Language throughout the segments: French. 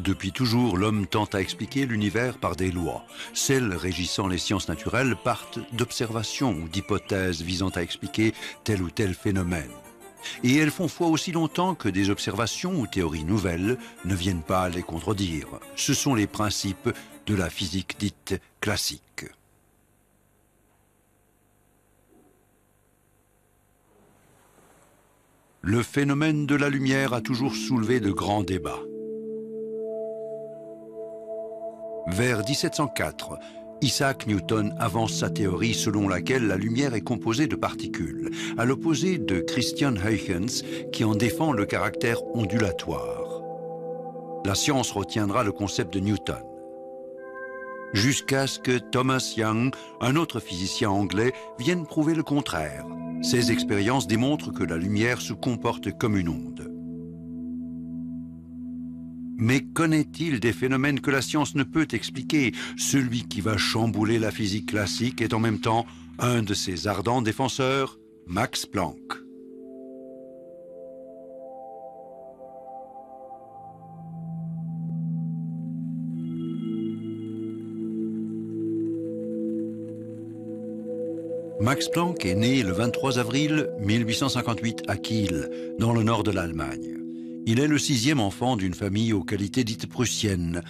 Depuis toujours, l'homme tente à expliquer l'univers par des lois. Celles régissant les sciences naturelles partent d'observations ou d'hypothèses visant à expliquer tel ou tel phénomène. Et elles font foi aussi longtemps que des observations ou théories nouvelles ne viennent pas les contredire. Ce sont les principes de la physique dite classique. Le phénomène de la lumière a toujours soulevé de grands débats. Vers 1704, Isaac Newton avance sa théorie selon laquelle la lumière est composée de particules, à l'opposé de Christian Huygens qui en défend le caractère ondulatoire. La science retiendra le concept de Newton. Jusqu'à ce que Thomas Young, un autre physicien anglais, vienne prouver le contraire. Ses expériences démontrent que la lumière se comporte comme une onde. Mais connaît-il des phénomènes que la science ne peut expliquer? Celui qui va chambouler la physique classique est en même temps un de ses ardents défenseurs, Max Planck. Max Planck est né le 23 avril 1858 à Kiel, dans le nord de l'Allemagne. Il est le 6e enfant d'une famille aux qualités dites prussiennes,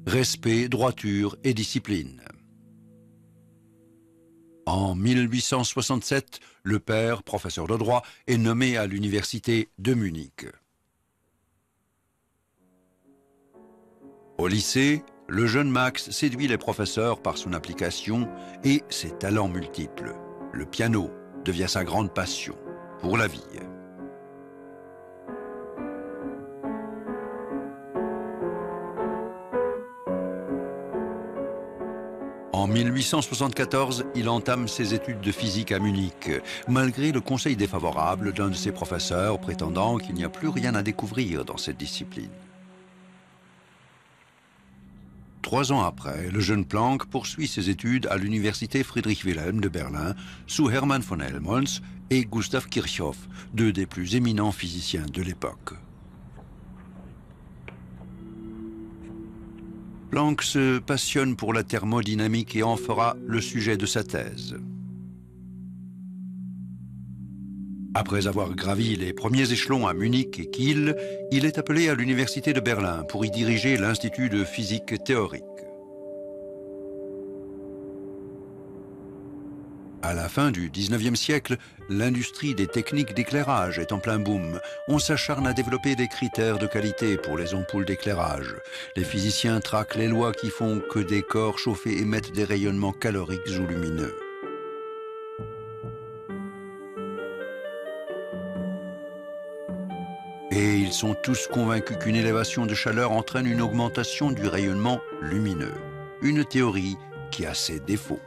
respect, droiture et discipline. En 1867, le père, professeur de droit, est nommé à l'université de Munich. Au lycée, le jeune Max séduit les professeurs par son application et ses talents multiples. Le piano devient sa grande passion pour la vie. En 1874, il entame ses études de physique à Munich, malgré le conseil défavorable d'un de ses professeurs prétendant qu'il n'y a plus rien à découvrir dans cette discipline. 3 ans après, le jeune Planck poursuit ses études à l'université Friedrich Wilhelm de Berlin sous Hermann von Helmholtz et Gustav Kirchhoff, 2 des plus éminents physiciens de l'époque. Planck se passionne pour la thermodynamique et en fera le sujet de sa thèse. Après avoir gravi les premiers échelons à Munich et Kiel, il est appelé à l'université de Berlin pour y diriger l'Institut de physique théorique. À la fin du XIXe siècle, l'industrie des techniques d'éclairage est en plein boom. On s'acharne à développer des critères de qualité pour les ampoules d'éclairage. Les physiciens traquent les lois qui font que des corps chauffés émettent des rayonnements caloriques ou lumineux. Et ils sont tous convaincus qu'une élévation de chaleur entraîne une augmentation du rayonnement lumineux. Une théorie qui a ses défauts.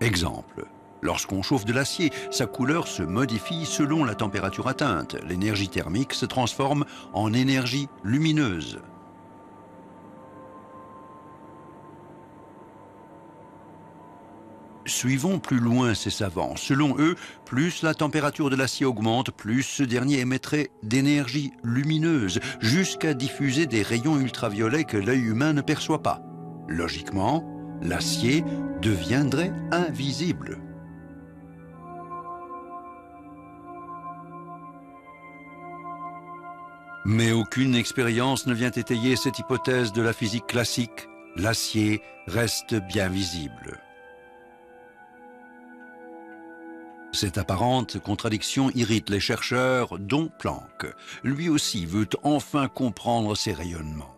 Exemple, lorsqu'on chauffe de l'acier, sa couleur se modifie selon la température atteinte. L'énergie thermique se transforme en énergie lumineuse. Suivons plus loin ces savants. Selon eux, plus la température de l'acier augmente, plus ce dernier émettrait d'énergie lumineuse, jusqu'à diffuser des rayons ultraviolets que l'œil humain ne perçoit pas. Logiquement, l'acier deviendrait invisible. Mais aucune expérience ne vient étayer cette hypothèse de la physique classique. L'acier reste bien visible. Cette apparente contradiction irrite les chercheurs, dont Planck. Lui aussi veut enfin comprendre ces rayonnements.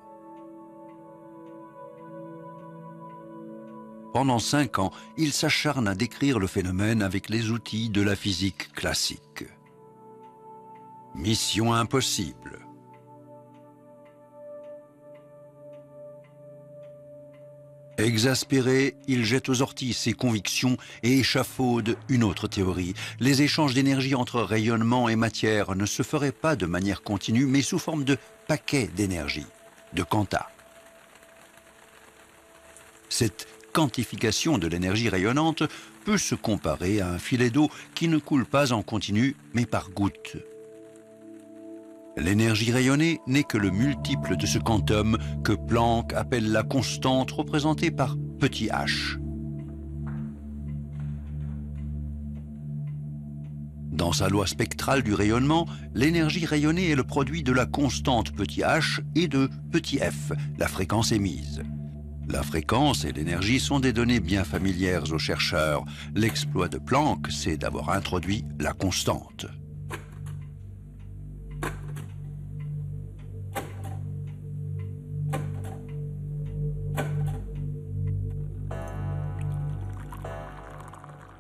Pendant 5 ans, il s'acharne à décrire le phénomène avec les outils de la physique classique. Mission impossible. Exaspéré, il jette aux orties ses convictions et échafaude une autre théorie. Les échanges d'énergie entre rayonnement et matière ne se feraient pas de manière continue, mais sous forme de paquets d'énergie, de quanta. Cette quantification de l'énergie rayonnante peut se comparer à un filet d'eau qui ne coule pas en continu, mais par gouttes. L'énergie rayonnée n'est que le multiple de ce quantum que Planck appelle la constante représentée par petit h. Dans sa loi spectrale du rayonnement, l'énergie rayonnée est le produit de la constante petit h et de petit f, la fréquence émise. La fréquence et l'énergie sont des données bien familières aux chercheurs. L'exploit de Planck, c'est d'avoir introduit la constante.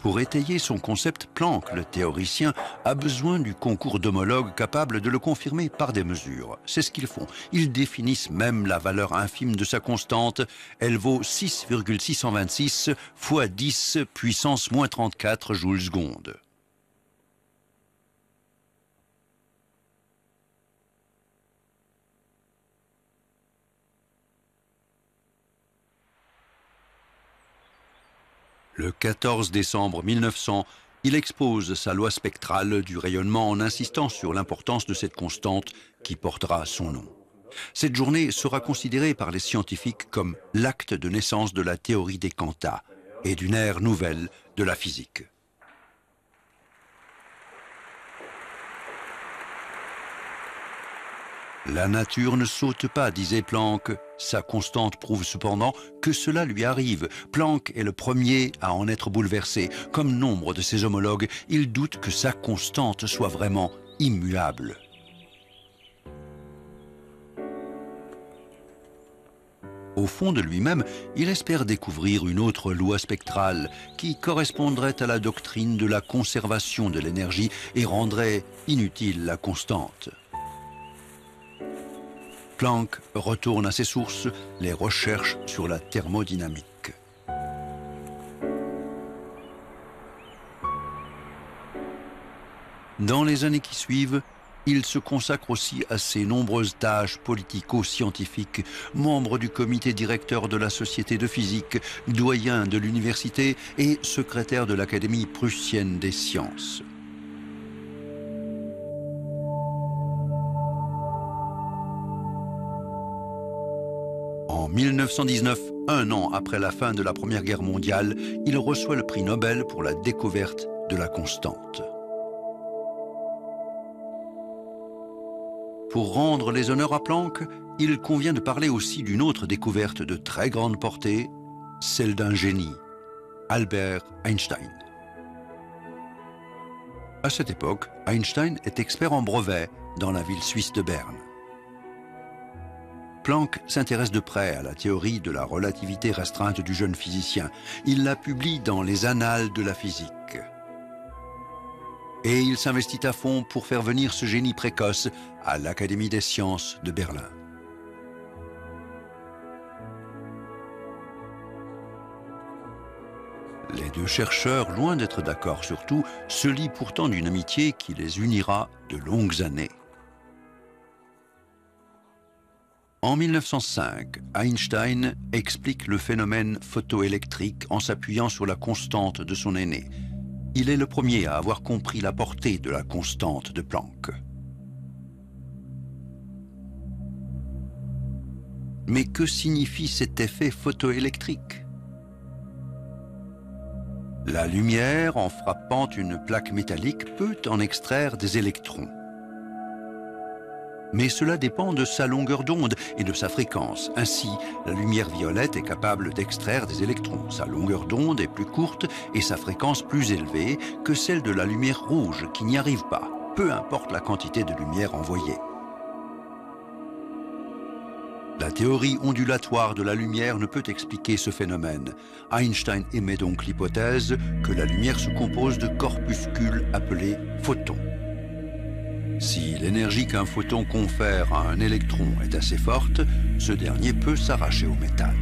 Pour étayer son concept, Planck, le théoricien, a besoin du concours d'homologues capables de le confirmer par des mesures. C'est ce qu'ils font. Ils définissent même la valeur infime de sa constante. Elle vaut 6,626 fois 10 puissance moins 34 joules-secondes. Le 14 décembre 1900, il expose sa loi spectrale du rayonnement en insistant sur l'importance de cette constante qui portera son nom. Cette journée sera considérée par les scientifiques comme l'acte de naissance de la théorie des quanta et d'une ère nouvelle de la physique. La nature ne saute pas, disait Planck. Sa constante prouve cependant que cela lui arrive. Planck est le premier à en être bouleversé. Comme nombre de ses homologues, il doute que sa constante soit vraiment immuable. Au fond de lui-même, il espère découvrir une autre loi spectrale qui correspondrait à la doctrine de la conservation de l'énergie et rendrait inutile la constante. Planck retourne à ses sources, les recherches sur la thermodynamique. Dans les années qui suivent, il se consacre aussi à ses nombreuses tâches politico-scientifiques, membre du comité directeur de la Société de physique, doyen de l'université et secrétaire de l'Académie prussienne des sciences. En 1919, un an après la fin de la Première Guerre mondiale, il reçoit le prix Nobel pour la découverte de la constante. Pour rendre les honneurs à Planck, il convient de parler aussi d'une autre découverte de très grande portée, celle d'un génie, Albert Einstein. À cette époque, Einstein est expert en brevets dans la ville suisse de Berne. Planck s'intéresse de près à la théorie de la relativité restreinte du jeune physicien. Il la publie dans les Annales de la physique. Et il s'investit à fond pour faire venir ce génie précoce à l'Académie des sciences de Berlin. Les deux chercheurs, loin d'être d'accord sur tout, se lient pourtant d'une amitié qui les unira de longues années. En 1905, Einstein explique le phénomène photoélectrique en s'appuyant sur la constante de son aîné. Il est le premier à avoir compris la portée de la constante de Planck. Mais que signifie cet effet photoélectrique? La lumière, en frappant une plaque métallique, peut en extraire des électrons. Mais cela dépend de sa longueur d'onde et de sa fréquence. Ainsi, la lumière violette est capable d'extraire des électrons. Sa longueur d'onde est plus courte et sa fréquence plus élevée que celle de la lumière rouge qui n'y arrive pas, peu importe la quantité de lumière envoyée. La théorie ondulatoire de la lumière ne peut expliquer ce phénomène. Einstein émet donc l'hypothèse que la lumière se compose de corpuscules appelés photons. Si l'énergie qu'un photon confère à un électron est assez forte, ce dernier peut s'arracher au métal.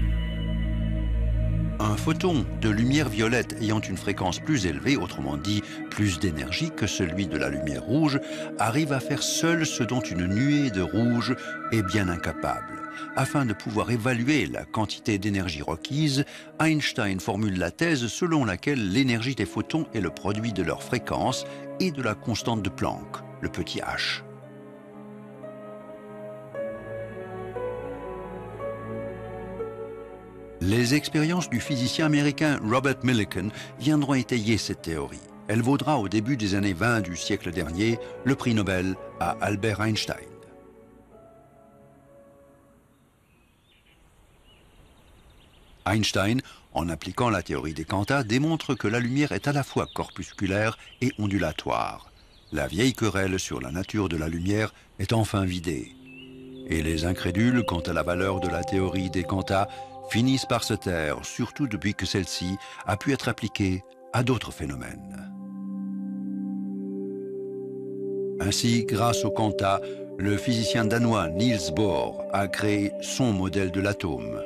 Un photon de lumière violette ayant une fréquence plus élevée, autrement dit plus d'énergie que celui de la lumière rouge, arrive à faire seul ce dont une nuée de rouge est bien incapable. Afin de pouvoir évaluer la quantité d'énergie requise, Einstein formule la thèse selon laquelle l'énergie des photons est le produit de leur fréquence et de la constante de Planck, le petit h. Les expériences du physicien américain Robert Millikan viendront étayer cette théorie. Elle vaudra au début des années 20 du siècle dernier le prix Nobel à Albert Einstein. Einstein, en appliquant la théorie des quantas, démontre que la lumière est à la fois corpusculaire et ondulatoire. La vieille querelle sur la nature de la lumière est enfin vidée. Et les incrédules quant à la valeur de la théorie des quantas finissent par se taire, surtout depuis que celle-ci a pu être appliquée à d'autres phénomènes. Ainsi, grâce aux quantas, le physicien danois Niels Bohr a créé son modèle de l'atome.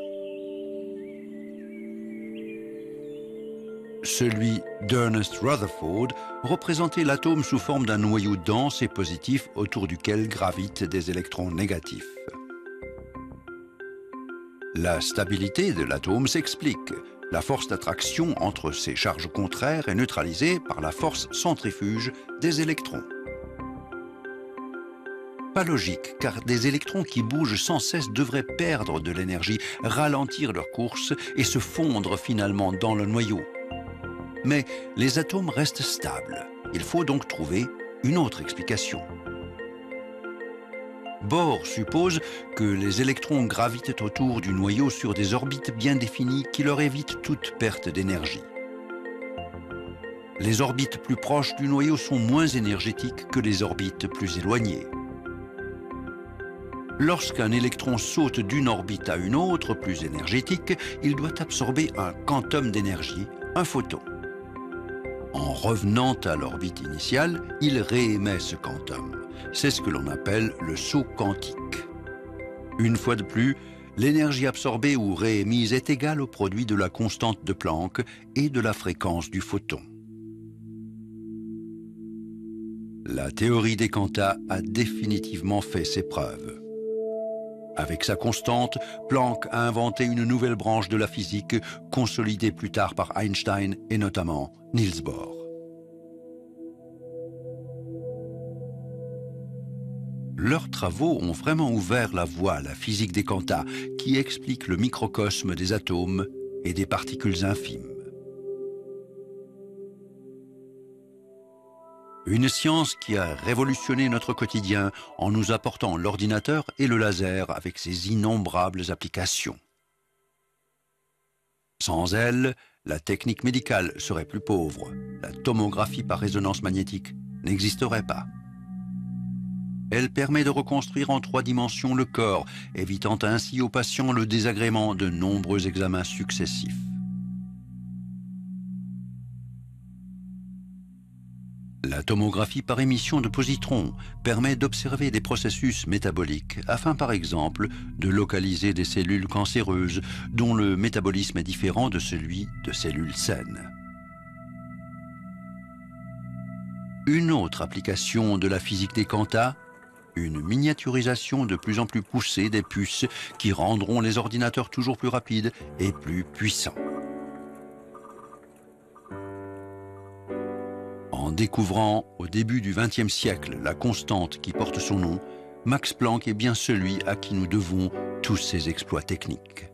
Celui d'Ernest Rutherford représentait l'atome sous forme d'un noyau dense et positif autour duquel gravitent des électrons négatifs. La stabilité de l'atome s'explique. La force d'attraction entre ces charges contraires est neutralisée par la force centrifuge des électrons. Pas logique, car des électrons qui bougent sans cesse devraient perdre de l'énergie, ralentir leur course et se fondre finalement dans le noyau. Mais les atomes restent stables. Il faut donc trouver une autre explication. Bohr suppose que les électrons gravitent autour du noyau sur des orbites bien définies qui leur évitent toute perte d'énergie. Les orbites plus proches du noyau sont moins énergétiques que les orbites plus éloignées. Lorsqu'un électron saute d'une orbite à une autre, plus énergétique, il doit absorber un quantum d'énergie, un photon. En revenant à l'orbite initiale, il réémet ce quantum. C'est ce que l'on appelle le saut quantique. Une fois de plus, l'énergie absorbée ou réémise est égale au produit de la constante de Planck et de la fréquence du photon. La théorie des quantas a définitivement fait ses preuves. Avec sa constante, Planck a inventé une nouvelle branche de la physique, consolidée plus tard par Einstein et notamment Niels Bohr. Leurs travaux ont vraiment ouvert la voie à la physique des quantas, qui explique le microcosme des atomes et des particules infimes. Une science qui a révolutionné notre quotidien en nous apportant l'ordinateur et le laser avec ses innombrables applications. Sans elle, la technique médicale serait plus pauvre. La tomographie par résonance magnétique n'existerait pas. Elle permet de reconstruire en 3 dimensions le corps, évitant ainsi aux patients le désagrément de nombreux examens successifs. La tomographie par émission de positrons permet d'observer des processus métaboliques afin, par exemple, de localiser des cellules cancéreuses dont le métabolisme est différent de celui de cellules saines. Une autre application de la physique des quantas, une miniaturisation de plus en plus poussée des puces qui rendront les ordinateurs toujours plus rapides et plus puissants. En découvrant au début du XXe siècle la constante qui porte son nom, Max Planck est bien celui à qui nous devons tous ces exploits techniques.